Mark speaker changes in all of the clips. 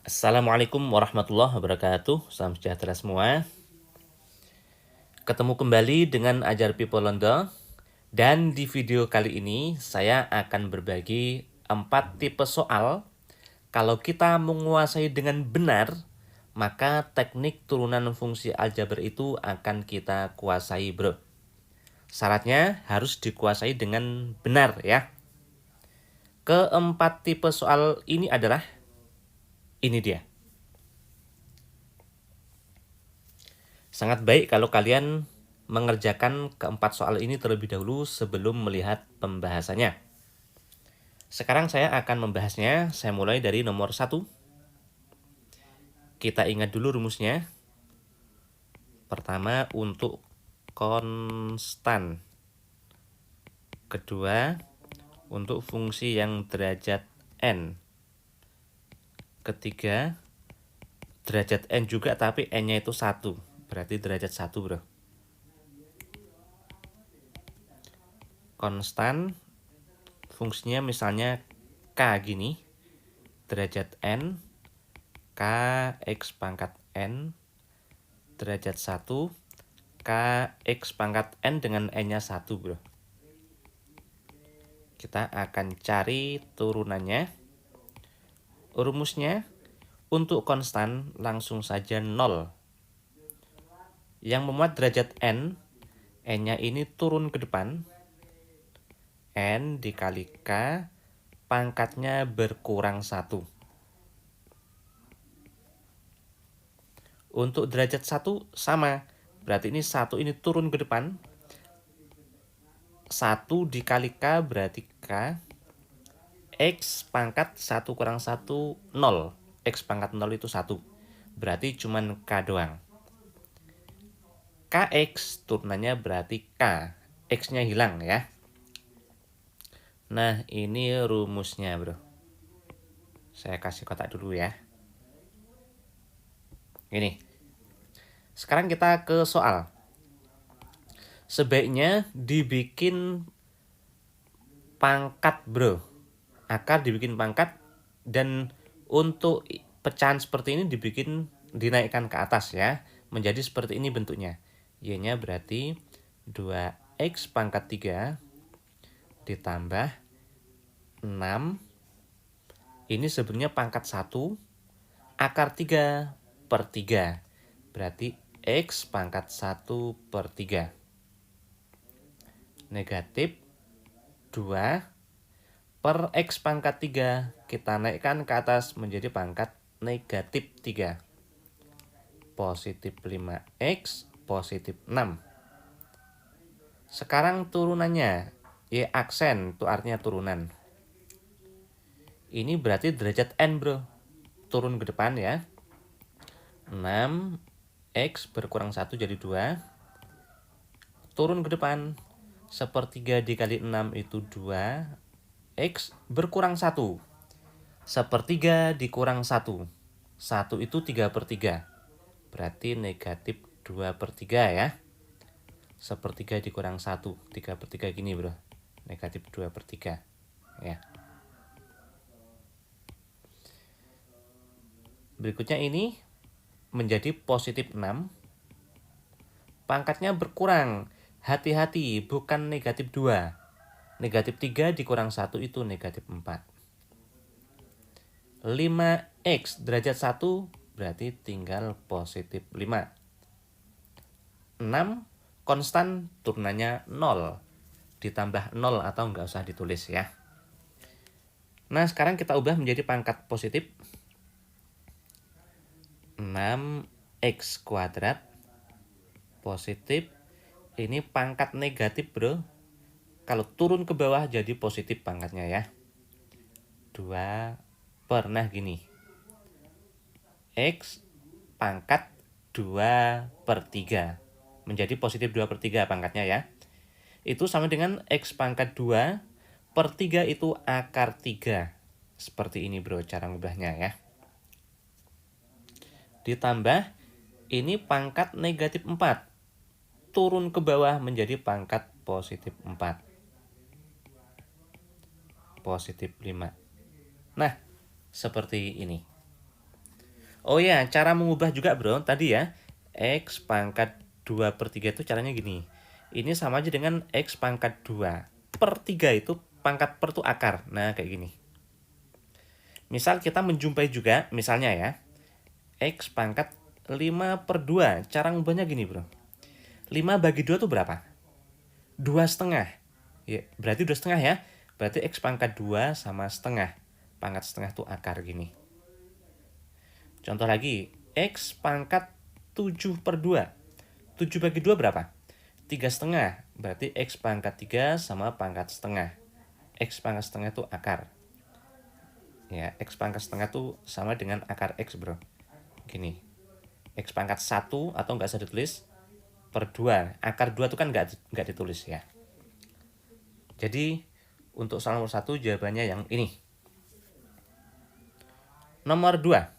Speaker 1: Assalamualaikum warahmatullahi wabarakatuh. Salam sejahtera semua. Ketemu kembali dengan Ajar People Londo. Dan di video kali ini saya akan berbagi 4 tipe soal. Kalau kita menguasai dengan benar, maka teknik turunan fungsi aljabar itu akan kita kuasai, bro. Syaratnya harus dikuasai dengan benar ya. Keempat tipe soal ini adalah ini dia. Sangat baik kalau kalian mengerjakan keempat soal ini terlebih dahulu sebelum melihat pembahasannya. Sekarang saya akan membahasnya. Saya mulai dari nomor 1. Kita ingat dulu rumusnya. Pertama untuk konstan. Kedua untuk fungsi yang derajat n. Ketiga derajat n juga tapi n-nya itu 1. Berarti derajat 1, bro. Konstan fungsinya misalnya K gini. Derajat n K X pangkat n derajat 1 K X pangkat n dengan n-nya 1, bro. Kita akan cari turunannya. Rumusnya untuk konstan langsung saja 0. Yang memuat derajat n, n-nya ini turun ke depan. N dikali K, pangkatnya berkurang 1. Untuk derajat 1 sama. Berarti ini 1 ini turun ke depan. 1 dikali K berarti K. X pangkat 1 kurang 1, 0. X pangkat 0 itu 1. Berarti cuman K doang. KX turunannya berarti K. X-nya hilang ya. Nah, ini rumusnya, bro. Saya kasih kotak dulu ya. Ini. Sekarang kita ke soal. Sebaiknya dibikin pangkat, bro. Akar dibikin pangkat, dan untuk pecahan seperti ini dinaikkan ke atas ya. Menjadi seperti ini bentuknya. Y-nya berarti 2X pangkat 3 ditambah 6. Ini sebenarnya pangkat 1. Akar 3 per 3. Berarti X pangkat 1 per 3. Negatif 2 per X pangkat 3. Kita naikkan ke atas menjadi pangkat negatif 3. Positif 5X, positif 6. Sekarang turunannya. Y aksen, itu artinya turunan. Ini berarti derajat n, bro. Turun ke depan ya. 6X berkurang 1 jadi 2. Turun ke depan. 1/3 dikali 6 itu 2. X berkurang 1. 1/3 dikurang 1. 1 itu 3/3. Berarti negatif 2/3 ya. 1/3 dikurang 1. 3/3 gini, bro. Negatif 2/3 ya. Berikutnya ini menjadi positif 6. Pangkatnya berkurang. Hati-hati, bukan negatif 2. Negatif 3 dikurang 1 itu negatif 4. 5X derajat 1 berarti tinggal positif 5. 6 konstan turunannya 0. Ditambah 0 atau nggak usah ditulis ya. Nah, sekarang kita ubah menjadi pangkat positif. 6X kuadrat positif. Ini pangkat negatif, bro. Kalau turun ke bawah jadi positif pangkatnya ya. 2 per, nah gini. X pangkat 2/3. Menjadi positif 2/3 pangkatnya ya. Itu sama dengan X pangkat 2/3 itu akar 3. Seperti ini, bro, cara ngubahnya ya. Ditambah ini pangkat negatif 4. Turun ke bawah menjadi pangkat positif 4. Positif 5. Nah, seperti ini. Oh ya, cara mengubah juga bro, tadi ya, X pangkat 2/3 itu caranya gini. Ini sama aja dengan X pangkat 2/3 itu pangkat per itu akar. Nah, kayak gini. Misal kita menjumpai juga, misalnya ya, X pangkat 5/2. Cara ngubahnya gini bro. 5 bagi 2 itu berapa? 2,5. Ya, berarti 2,5 ya. Berarti X pangkat 2 sama setengah. Pangkat setengah itu akar gini. Contoh lagi, X pangkat 7/2. 7 bagi 2 berapa? 3,5. Berarti X pangkat 3 sama pangkat setengah. X pangkat setengah itu akar. Ya, X pangkat setengah itu sama dengan akar X bro. Gini. X pangkat 1 atau nggak usah ditulis per 2. Akar 2 itu kan nggak ditulis ya. Jadi untuk soal nomor 1 jawabannya yang ini. Nomor 2.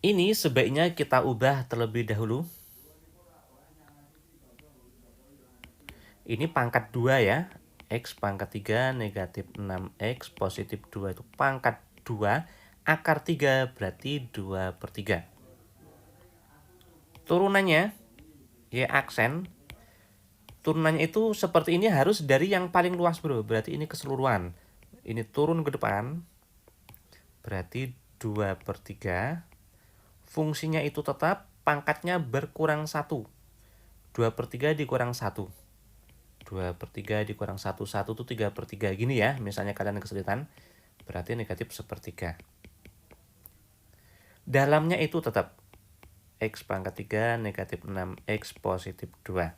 Speaker 1: Ini sebaiknya kita ubah terlebih dahulu. Ini pangkat 2 ya. X pangkat 3 negatif 6X positif 2 itu pangkat 2. Akar 3 berarti 2/3. Turunannya, Y aksen. Turunannya itu seperti ini harus dari yang paling luas bro. Berarti ini keseluruhan. Ini turun ke depan. Berarti 2/3. Fungsinya itu tetap, pangkatnya berkurang 1. 2/3 dikurang 1. 2/3 dikurang 1. 1 itu 3/3. Gini ya, misalnya kalian kesulitan. Berarti negatif 1/3. Dalamnya itu tetap X pangkat 3 negatif 6X positif 2.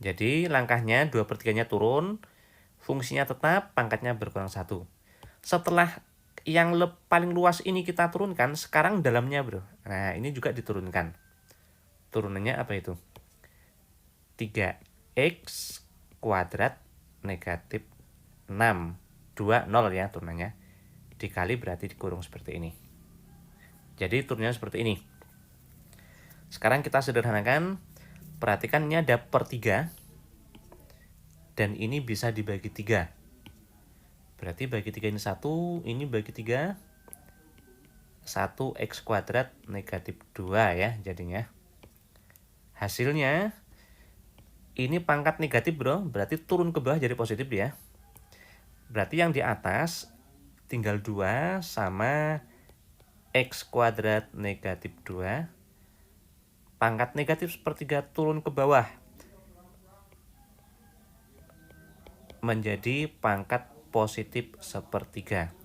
Speaker 1: Jadi langkahnya 2/3-nya turun. Fungsinya tetap, pangkatnya berkurang 1. Setelah yang paling luas ini kita turunkan, sekarang dalamnya bro. Nah ini juga diturunkan. Turunannya apa itu? 3x kuadrat negatif 6. 2, 0 ya turunannya. Dikali berarti dikurung seperti ini. Jadi turunnya seperti ini. Sekarang kita sederhanakan. Perhatikan ini ada per 3. Dan ini bisa dibagi 3. Berarti bagi 3 ini 1. Ini bagi 3. 1x kuadrat negatif 2 ya jadinya. Hasilnya ini pangkat negatif bro, berarti turun ke bawah jadi positif ya. Berarti yang di atas tinggal 2 sama x kuadrat negatif 2. Pangkat negatif sepertiga turun ke bawah. Menjadi pangkat positif sepertiga.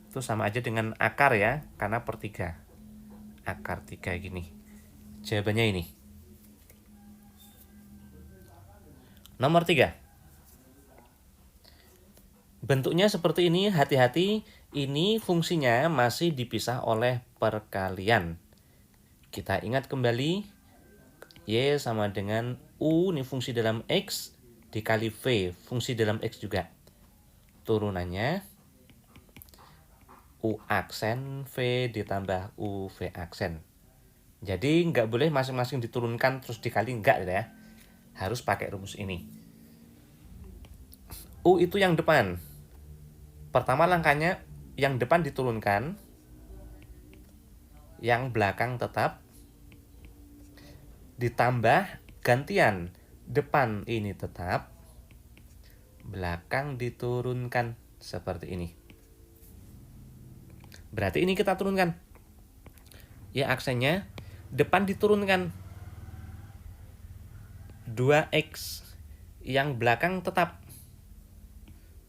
Speaker 1: Itu sama aja dengan akar ya, karena per 3. Akar 3 gini. Jawabannya ini. Nomor 3. Bentuknya seperti ini, hati-hati. Ini fungsinya masih dipisah oleh perkalian. Kita ingat kembali, Y sama dengan U, ini fungsi dalam X, dikali V, fungsi dalam X juga. Turunannya, U aksen V ditambah UV aksen. Jadi nggak boleh masing-masing diturunkan terus dikali, nggak ya. Harus pakai rumus ini. U itu yang depan. Pertama langkahnya, yang depan diturunkan, yang belakang tetap, ditambah gantian, depan ini tetap, belakang diturunkan, seperti ini. Berarti ini kita turunkan. Ya aksennya, depan diturunkan 2x, yang belakang tetap.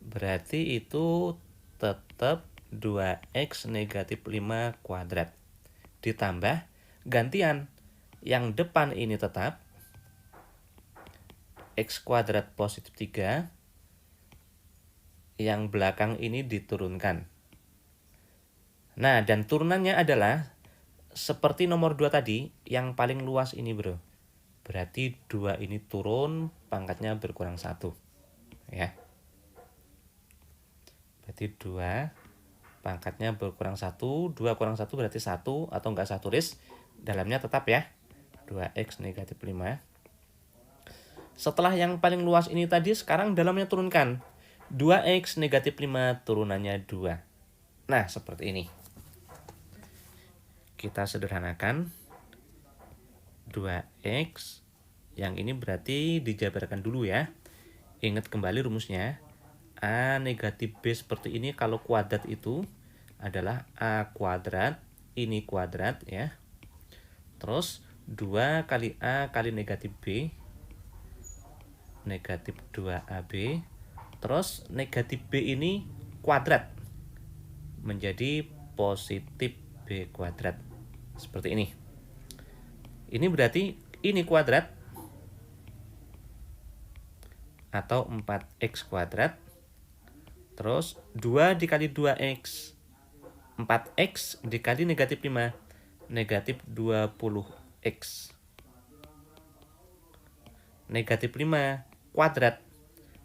Speaker 1: Berarti itu tetap 2x negatif 5 kuadrat. Ditambah gantian, yang depan ini tetap x kuadrat positif 3, yang belakang ini diturunkan. Nah, dan turunannya adalah seperti nomor 2 tadi, yang paling luas ini bro. Berarti 2 ini turun, pangkatnya berkurang 1. Ya. Berarti 2, pangkatnya berkurang 1. 2 kurang 1 berarti 1, atau enggak saya tulis, dalamnya tetap ya. 2x negatif 5. Setelah yang paling luas ini tadi, sekarang dalamnya turunkan. 2x negatif 5 turunannya 2. Nah, seperti ini. Kita sederhanakan 2x. Yang ini berarti dijabarkan dulu ya. Ingat kembali rumusnya. A negatif B seperti ini kalau kuadrat itu adalah A kuadrat, ini kuadrat ya. Terus 2 kali A kali negatif B, negatif 2AB. Terus negatif B ini kuadrat, menjadi positif B kuadrat. Seperti ini. Ini berarti ini kuadrat atau 4x kuadrat. Terus 2 dikali 2x. 4x dikali negatif 5. Negatif 20x. Negatif 5 kuadrat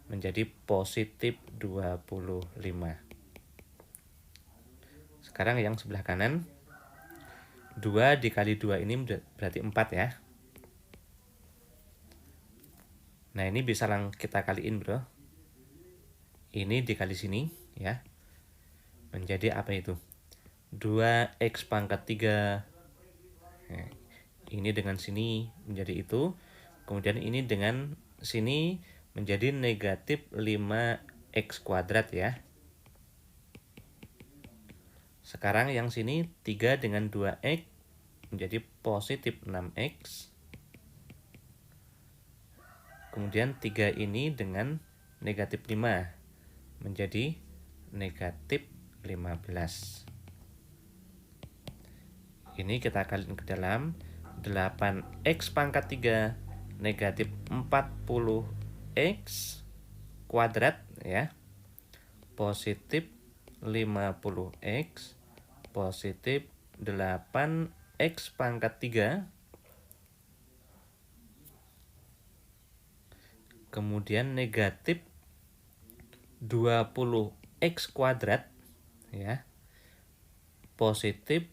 Speaker 1: menjadi positif 25. Sekarang yang sebelah kanan. 2 dikali 2 ini berarti 4 ya. Nah ini bisa kita kaliin bro. Ini dikali sini ya. Menjadi apa itu? 2x pangkat 3. Nah, ini dengan sini menjadi itu. Kemudian ini dengan sini menjadi negatif 5x kuadrat ya. Sekarang yang sini 3 dengan 2x menjadi positif 6x. Kemudian 3 ini dengan negatif 5 menjadi negatif 15. Ini kita kalikan ke dalam 8x pangkat 3 negatif 40x kuadrat ya. Positif 50x positif 8x pangkat 3. Kemudian negatif 20x kuadrat ya. Positif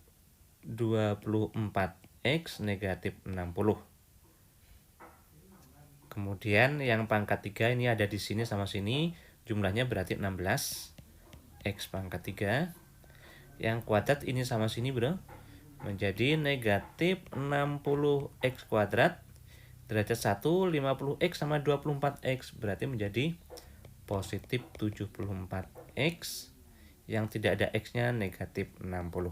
Speaker 1: 24x negatif 60. Kemudian yang pangkat 3 ini ada di sini sama sini, jumlahnya berarti 16 x pangkat 3. Yang kuadrat ini sama sini bro, menjadi negatif 60x kuadrat. Derajat 1, 50x sama 24x berarti menjadi positif 74x. Yang tidak ada x-nya negatif 60.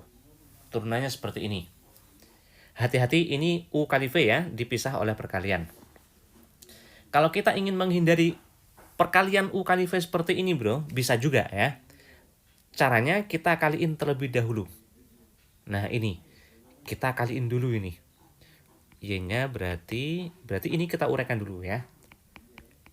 Speaker 1: Turunannya seperti ini. Hati-hati, ini U kali V ya, dipisah oleh perkalian. Kalau kita ingin menghindari perkalian U kali V seperti ini bro, bisa juga ya. Caranya kita kaliin terlebih dahulu. Nah ini, kita kaliin dulu ini. Y-nya berarti ini kita uraikan dulu ya.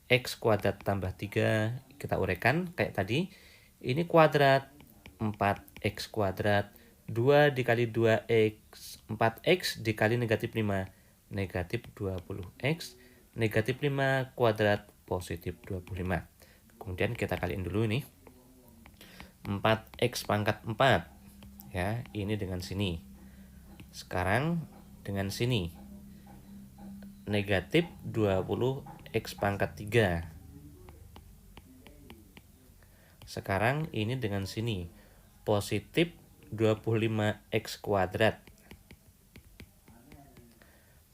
Speaker 1: X kuadrat tambah 3, kita uraikan kayak tadi. Ini kuadrat, 4x kuadrat. 2 dikali 2x, 4x dikali negatif 5, negatif 20x, negatif 5 kuadrat, positif 25. Kemudian kita kaliin dulu ini. 4x pangkat 4. Ya, ini dengan sini. Sekarang dengan sini. Negatif 20x pangkat 3. Sekarang ini dengan sini. Positif 25x kuadrat.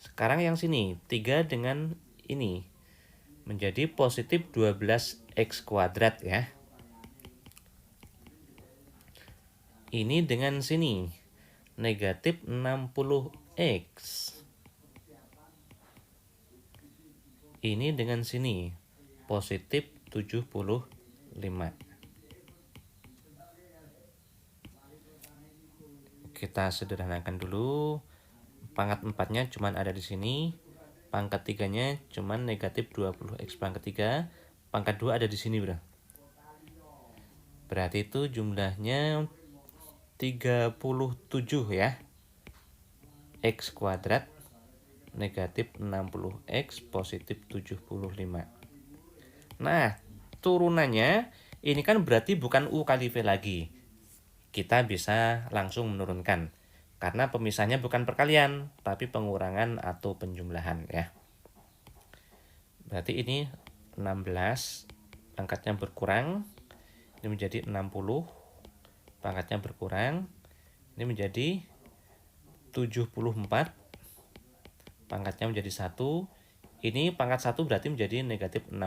Speaker 1: Sekarang yang sini 3 dengan ini menjadi positif 12x kuadrat ya. Ini dengan sini negatif 60x. Ini dengan sini positif 75. Kita sederhanakan dulu. Pangkat 4-nya cuman ada di sini. Pangkat 3-nya cuman negatif 20x pangkat 3. Pangkat 2 ada di sini bro. Berarti itu jumlahnya 37 ya. X kuadrat negatif 60x positif 75. Nah, turunannya ini kan berarti bukan U kali V lagi. Kita bisa langsung menurunkan. Karena pemisahnya bukan perkalian, tapi pengurangan atau penjumlahan ya. Berarti ini 16, angkatnya berkurang. Ini menjadi 60. pangkatnya berkurang. Ini menjadi 74, pangkatnya menjadi 1. Ini pangkat 1 berarti menjadi negatif 60.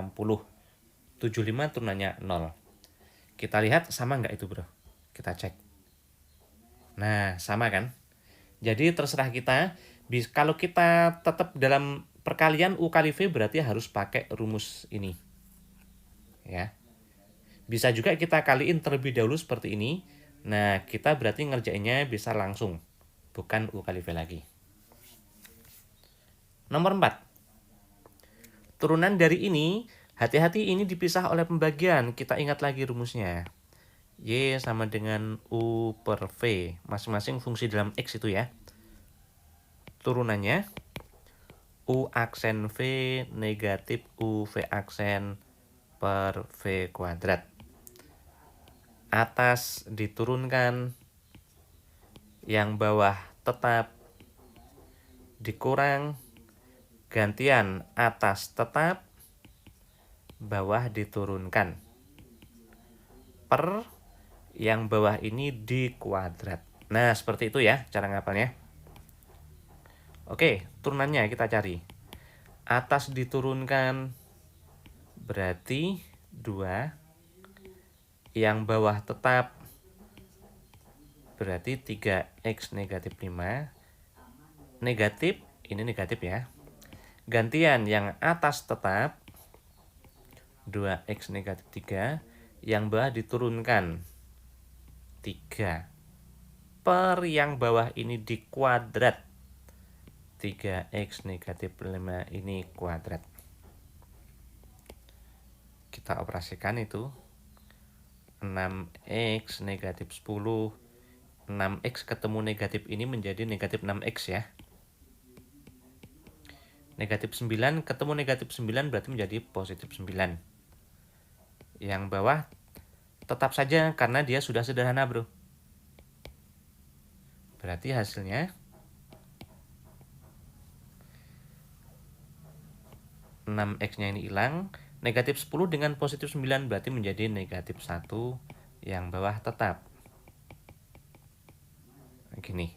Speaker 1: 75 turunannya 0. Kita lihat sama nggak itu bro? Kita cek. Nah, sama kan? Jadi terserah kita. Kalau kita tetap dalam perkalian U kali V berarti harus pakai rumus ini. Ya. Bisa juga kita kaliin terlebih dahulu seperti ini. Nah, kita berarti ngerjainnya bisa langsung. Bukan U kali V lagi. Nomor 4. Turunan dari ini, hati-hati ini dipisah oleh pembagian. Kita ingat lagi rumusnya. Y sama dengan U per V. Masing-masing fungsi dalam X itu ya. Turunannya U aksen V negatif U V aksen per V kuadrat. Atas diturunkan, yang bawah tetap, dikurang, gantian atas tetap, bawah diturunkan, per yang bawah ini dikuadrat. Nah, seperti itu ya cara ngapalnya. Oke, turunannya kita cari. Atas diturunkan berarti 2. Yang bawah tetap berarti 3x negatif 5. Negatif, ini negatif ya. Gantian yang atas tetap 2x negatif 3. Yang bawah diturunkan 3. Per yang bawah ini dikuadrat. 3x negatif 5 ini kuadrat. Kita operasikan itu. 6x negatif 10. 6x ketemu negatif ini menjadi negatif 6x ya. Negatif 9 ketemu negatif 9 berarti menjadi positif 9. Yang bawah tetap saja karena dia sudah sederhana bro. Berarti hasilnya 6x-nya ini hilang. Negatif 10 dengan positif 9 berarti menjadi negatif 1. Yang bawah tetap. Gini.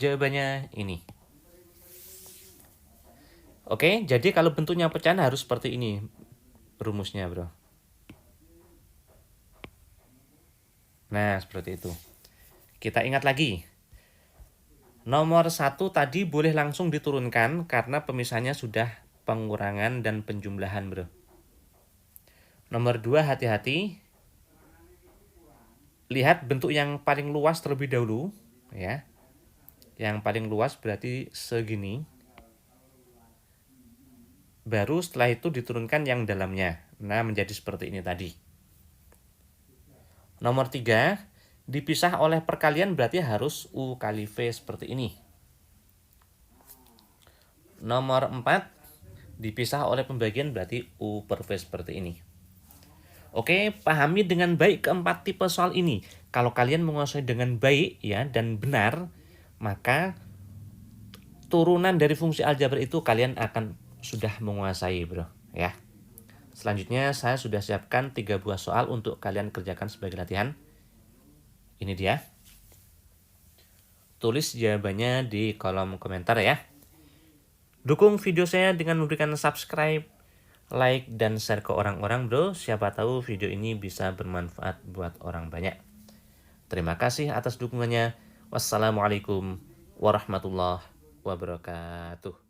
Speaker 1: Jawabannya ini. Oke, jadi kalau bentuknya pecahan harus seperti ini rumusnya bro. Nah, seperti itu. Kita ingat lagi. Nomor 1 tadi boleh langsung diturunkan karena pemisahnya sudah pengurangan dan penjumlahan bro. Nomor 2 hati-hati. Lihat bentuk yang paling luas terlebih dahulu ya. Yang paling luas berarti segini. Baru setelah itu diturunkan yang dalamnya. Nah, menjadi seperti ini tadi. Nomor 3, dipisah oleh perkalian berarti harus U kali V seperti ini. Nomor 4, dipisah oleh pembagian berarti U per V seperti ini. Oke, pahami dengan baik keempat tipe soal ini. Kalau kalian menguasai dengan baik ya dan benar, maka turunan dari fungsi aljabar itu kalian akan sudah menguasai bro ya. Selanjutnya saya sudah siapkan 3 buah soal untuk kalian kerjakan sebagai latihan. Ini dia. Tulis jawabannya di kolom komentar ya. Dukung video saya dengan memberikan subscribe, like, dan share ke orang-orang bro. Siapa tahu video ini bisa bermanfaat buat orang banyak. Terima kasih atas dukungannya. Wassalamualaikum warahmatullahi wabarakatuh.